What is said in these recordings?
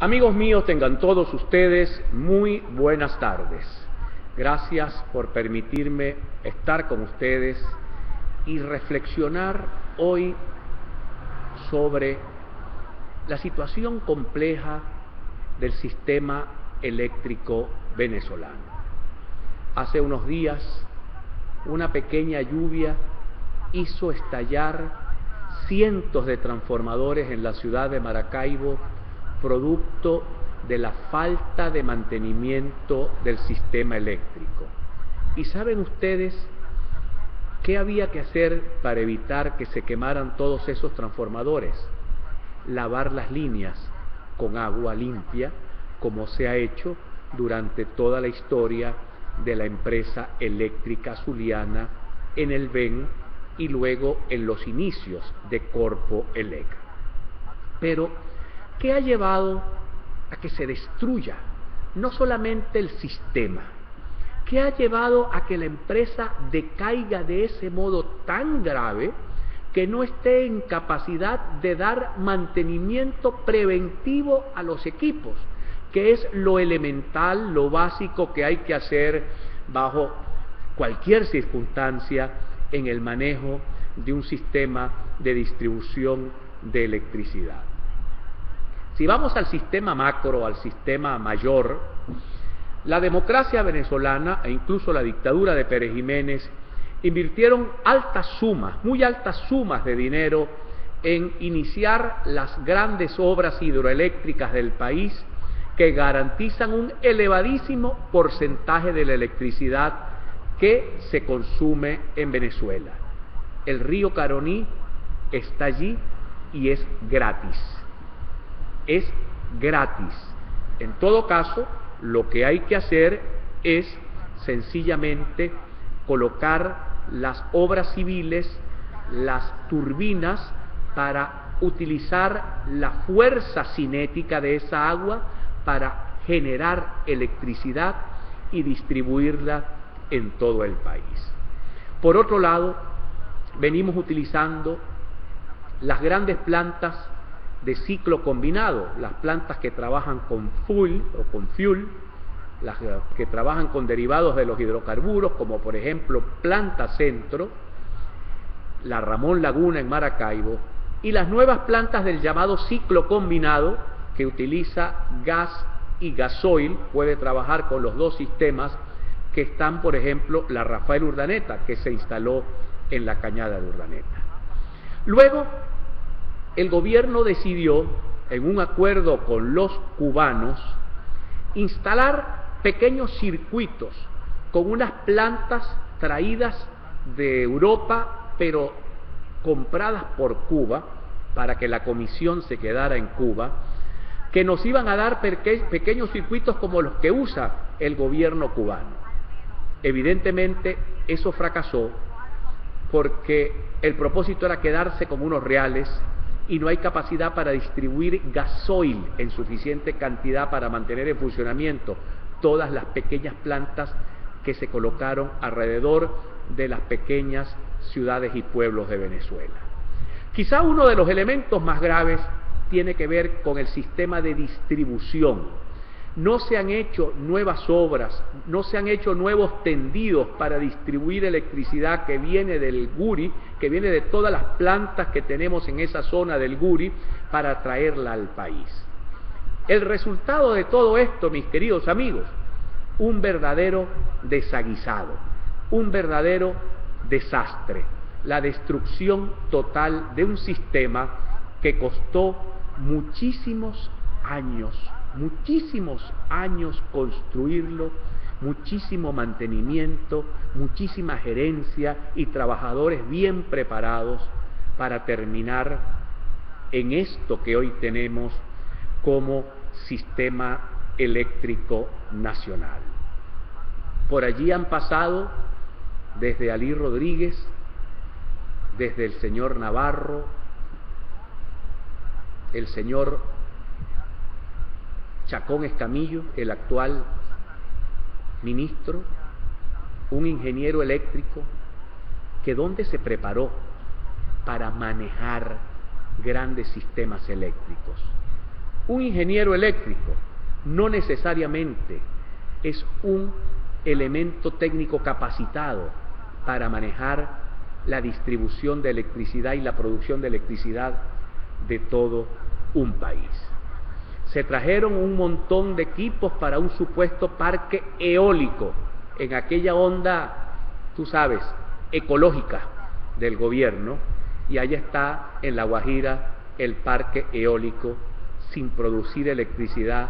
Amigos míos, tengan todos ustedes muy buenas tardes. Gracias por permitirme estar con ustedes y reflexionar hoy sobre la situación compleja del sistema eléctrico venezolano. Hace unos días, una pequeña lluvia hizo estallar cientos de transformadores en la ciudad de Maracaibo, producto de la falta de mantenimiento del sistema eléctrico. ¿Y saben ustedes qué había que hacer para evitar que se quemaran todos esos transformadores? Lavar las líneas con agua limpia, como se ha hecho durante toda la historia de la empresa eléctrica zuliana en el VEN y luego en los inicios de Corpo Elec. Pero, ¿qué ha llevado a que se destruya no solamente el sistema? ¿Qué ha llevado a que la empresa decaiga de ese modo tan grave que no esté en capacidad de dar mantenimiento preventivo a los equipos, que es lo elemental, lo básico que hay que hacer bajo cualquier circunstancia en el manejo de un sistema de distribución de electricidad? Si vamos al sistema macro, al sistema mayor, la democracia venezolana e incluso la dictadura de Pérez Jiménez invirtieron altas sumas, muy altas sumas de dinero en iniciar las grandes obras hidroeléctricas del país que garantizan un elevadísimo porcentaje de la electricidad que se consume en Venezuela. El río Caroní está allí y es gratis. Es gratis. En todo caso, lo que hay que hacer es sencillamente colocar las obras civiles, las turbinas, para utilizar la fuerza cinética de esa agua para generar electricidad y distribuirla en todo el país. Por otro lado, venimos utilizando las grandes plantas de ciclo combinado, las plantas que trabajan con fuel, las que trabajan con derivados de los hidrocarburos, como por ejemplo Planta Centro, la Ramón Laguna en Maracaibo, y las nuevas plantas del llamado ciclo combinado, que utiliza gas y gasoil, puede trabajar con los dos sistemas, que están, por ejemplo, la Rafael Urdaneta, que se instaló en la Cañada de Urdaneta. Luego, el gobierno decidió, en un acuerdo con los cubanos, instalar pequeños circuitos con unas plantas traídas de Europa, pero compradas por Cuba, para que la comisión se quedara en Cuba, que nos iban a dar pequeños circuitos como los que usa el gobierno cubano. Evidentemente, eso fracasó porque el propósito era quedarse con unos reales y no hay capacidad para distribuir gasoil en suficiente cantidad para mantener en funcionamiento todas las pequeñas plantas que se colocaron alrededor de las pequeñas ciudades y pueblos de Venezuela. Quizá uno de los elementos más graves tiene que ver con el sistema de distribución. No se han hecho nuevas obras, no se han hecho nuevos tendidos para distribuir electricidad que viene del Guri, que viene de todas las plantas que tenemos en esa zona del Guri, para traerla al país. El resultado de todo esto, mis queridos amigos, un verdadero desaguisado, un verdadero desastre, la destrucción total de un sistema que costó muchísimos años construirlo, muchísimo mantenimiento, muchísima gerencia y trabajadores bien preparados para terminar en esto que hoy tenemos como sistema eléctrico nacional. Por allí han pasado desde Alí Rodríguez, desde el señor Navarro, el señor Chacón Escamillo, el actual ministro, un ingeniero eléctrico que ¿dónde se preparó para manejar grandes sistemas eléctricos? Un ingeniero eléctrico no necesariamente es un elemento técnico capacitado para manejar la distribución de electricidad y la producción de electricidad de todo un país. Se trajeron un montón de equipos para un supuesto parque eólico en aquella onda, tú sabes, ecológica del gobierno, y allá está en La Guajira el parque eólico sin producir electricidad,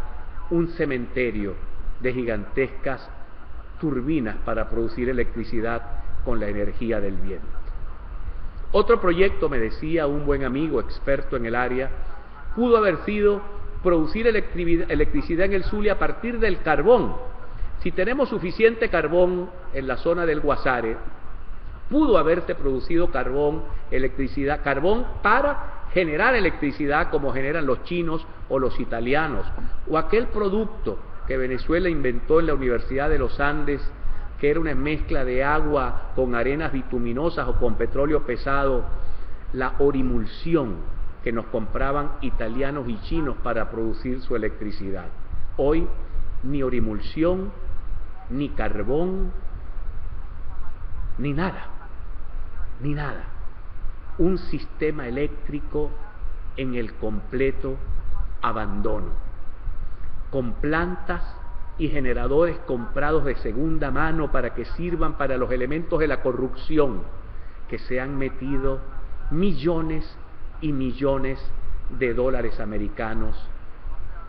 un cementerio de gigantescas turbinas para producir electricidad con la energía del viento. Otro proyecto, me decía un buen amigo experto en el área, pudo haber sido producir electricidad en el Zulia a partir del carbón. Si tenemos suficiente carbón en la zona del Guasare, pudo haberse producido carbón para generar electricidad como generan los chinos o los italianos, o aquel producto que Venezuela inventó en la Universidad de los Andes, que era una mezcla de agua con arenas bituminosas o con petróleo pesado, la orimulsión, que nos compraban italianos y chinos para producir su electricidad. Hoy, ni orimulsión, ni carbón, ni nada. Un sistema eléctrico en el completo abandono, con plantas y generadores comprados de segunda mano para que sirvan para los elementos de la corrupción, que se han metido millones y millones de dólares americanos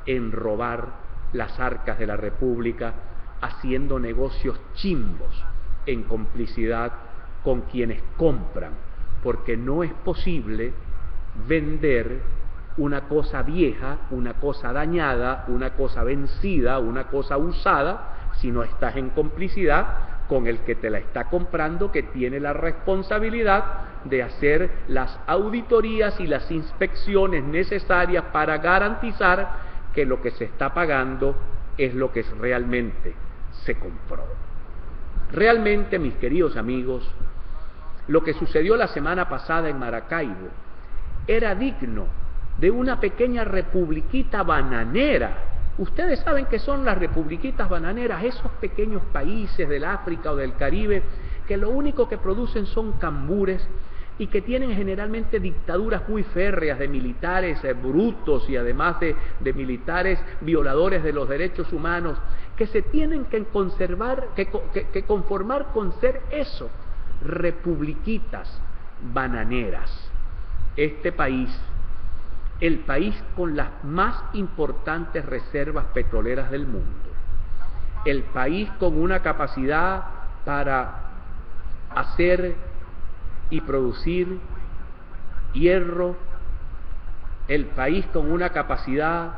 en robar las arcas de la República, haciendo negocios chimbos en complicidad con quienes compran, porque no es posible vender una cosa vieja, una cosa dañada, una cosa vencida, una cosa usada, si no estás en complicidad con el que te la está comprando, que tiene la responsabilidad de hacer las auditorías y las inspecciones necesarias para garantizar que lo que se está pagando es lo que realmente se compró. Realmente, mis queridos amigos, lo que sucedió la semana pasada en Maracaibo era digno de una pequeña republiquita bananera. Ustedes saben qué son las republiquitas bananeras, esos pequeños países del África o del Caribe que lo único que producen son cambures y que tienen generalmente dictaduras muy férreas de militares brutos y además de militares violadores de los derechos humanos, que se tienen que conformar con ser eso, republiquitas bananeras. Este país, el país con las más importantes reservas petroleras del mundo, el país con una capacidad para hacer y producir hierro, el país con una capacidad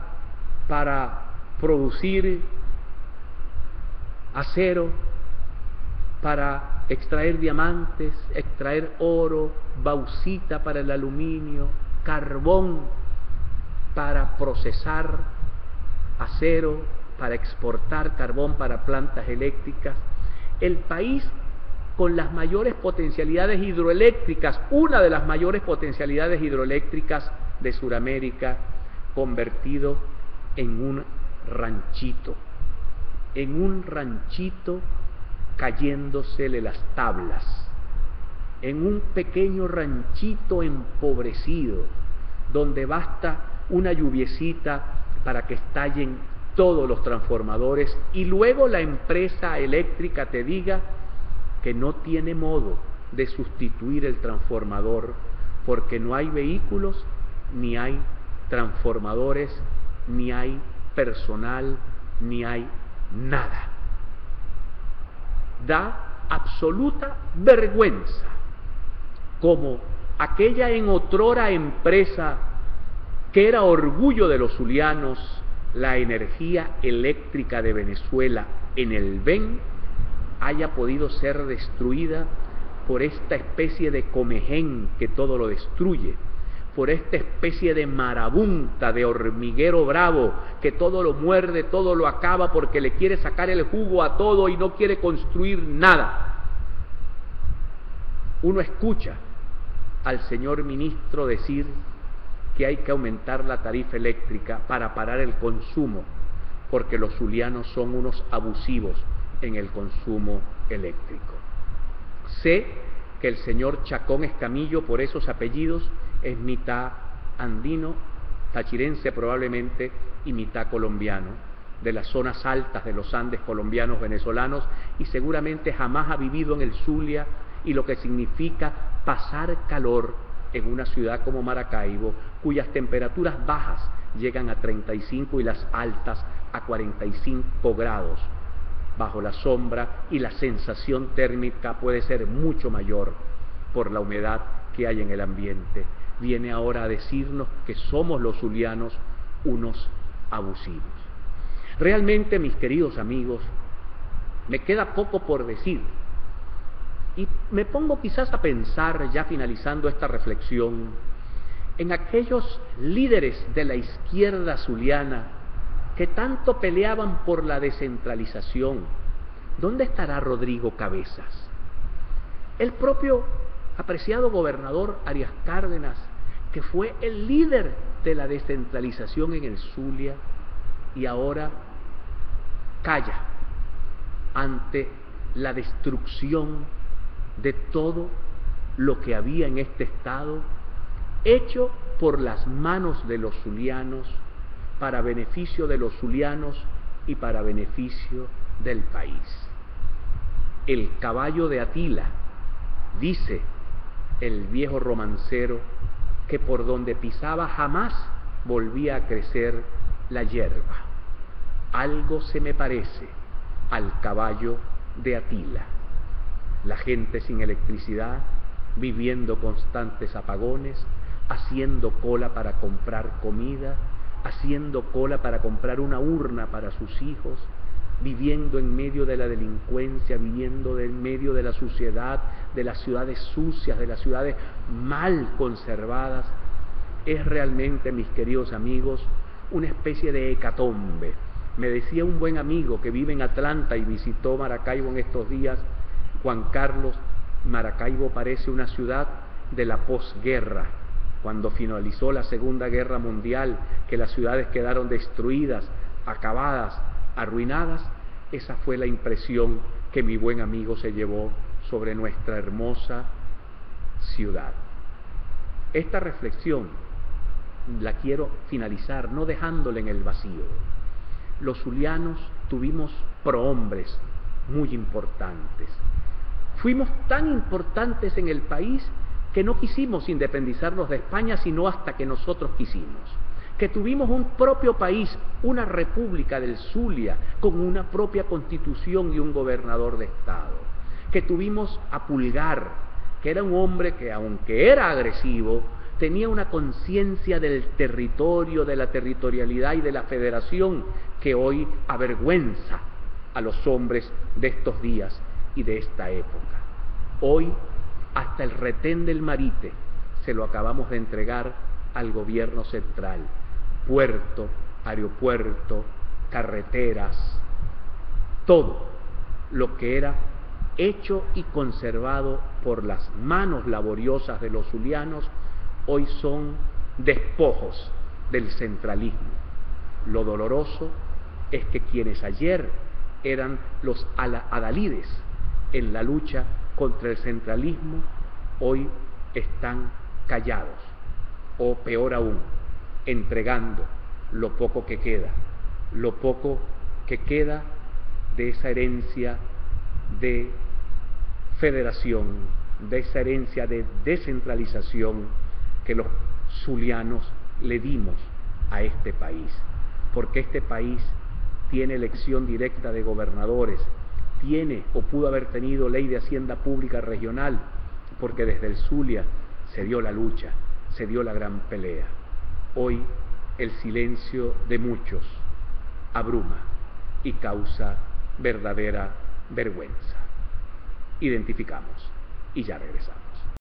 para producir acero, para extraer diamantes, extraer oro, bauxita para el aluminio, carbón para procesar acero, para exportar carbón para plantas eléctricas, el país con las mayores potencialidades hidroeléctricas, una de las mayores potencialidades hidroeléctricas de Sudamérica, convertido en un ranchito cayéndosele las tablas, en un pequeño ranchito empobrecido, donde basta una lluviecita para que estallen todos los transformadores y luego la empresa eléctrica te diga que no tiene modo de sustituir el transformador, porque no hay vehículos, ni hay transformadores, ni hay personal, ni hay nada. Da absoluta vergüenza como aquella en otrora empresa que era orgullo de los zulianos, la energía eléctrica de Venezuela en el VEN, haya podido ser destruida por esta especie de comején que todo lo destruye, por esta especie de marabunta, de hormiguero bravo, que todo lo muerde, todo lo acaba porque le quiere sacar el jugo a todo y no quiere construir nada. Uno escucha al señor ministro decir que hay que aumentar la tarifa eléctrica para parar el consumo, porque los zulianos son unos abusivos en el consumo eléctrico. Sé que el señor Chacón Escamillo, por esos apellidos, es mitad andino, tachirense probablemente, y mitad colombiano, de las zonas altas de los Andes colombianos venezolanos, y seguramente jamás ha vivido en el Zulia y lo que significa pasar calor en una ciudad como Maracaibo, cuyas temperaturas bajas llegan a 35 y las altas a 45 grados bajo la sombra, y la sensación térmica puede ser mucho mayor por la humedad que hay en el ambiente. Viene ahora a decirnos que somos los zulianos unos abusivos. Realmente, mis queridos amigos, me queda poco por decir, y me pongo quizás a pensar, ya finalizando esta reflexión, en aquellos líderes de la izquierda zuliana que tanto peleaban por la descentralización. ¿Dónde estará Rodrigo Cabezas? El propio apreciado gobernador Arias Cárdenas, que fue el líder de la descentralización en el Zulia, y ahora calla ante la destrucción de todo lo que había en este estado, hecho por las manos de los zulianos, para beneficio de los zulianos y para beneficio del país. El caballo de Atila, dice el viejo romancero, que por donde pisaba jamás volvía a crecer la hierba. Algo se me parece al caballo de Atila. La gente sin electricidad, viviendo constantes apagones, haciendo cola para comprar comida, haciendo cola para comprar una urna para sus hijos, viviendo en medio de la delincuencia, viviendo en medio de la suciedad, de las ciudades sucias, de las ciudades mal conservadas. Es realmente, mis queridos amigos, una especie de hecatombe. Me decía un buen amigo que vive en Atlanta y visitó Maracaibo en estos días, Juan Carlos, Maracaibo parece una ciudad de la posguerra, cuando finalizó la Segunda Guerra Mundial, que las ciudades quedaron destruidas, acabadas, arruinadas. Esa fue la impresión que mi buen amigo se llevó sobre nuestra hermosa ciudad. Esta reflexión la quiero finalizar no dejándola en el vacío. Los zulianos tuvimos prohombres muy importantes. Fuimos tan importantes en el país que no quisimos independizarnos de España sino hasta que nosotros quisimos. Que tuvimos un propio país, una república del Zulia, con una propia constitución y un gobernador de Estado. Que tuvimos a Pulgar, que era un hombre que, aunque era agresivo, tenía una conciencia del territorio, de la territorialidad y de la federación que hoy avergüenza a los hombres de estos días y de esta época. Hoy, hasta el retén del Marite se lo acabamos de entregar al gobierno central. Puerto, aeropuerto, carreteras, todo lo que era hecho y conservado por las manos laboriosas de los zulianos, hoy son despojos del centralismo. Lo doloroso es que quienes ayer eran los adalides en la lucha contra el centralismo, hoy están callados, o peor aún, entregando lo poco que queda de esa herencia de federación, de esa herencia de descentralización que los zulianos le dimos a este país, porque este país tiene elección directa de gobernadores, tiene o pudo haber tenido ley de hacienda pública regional, porque desde el Zulia se dio la lucha, se dio la gran pelea. Hoy el silencio de muchos abruma y causa verdadera vergüenza. Identificamos y ya regresamos.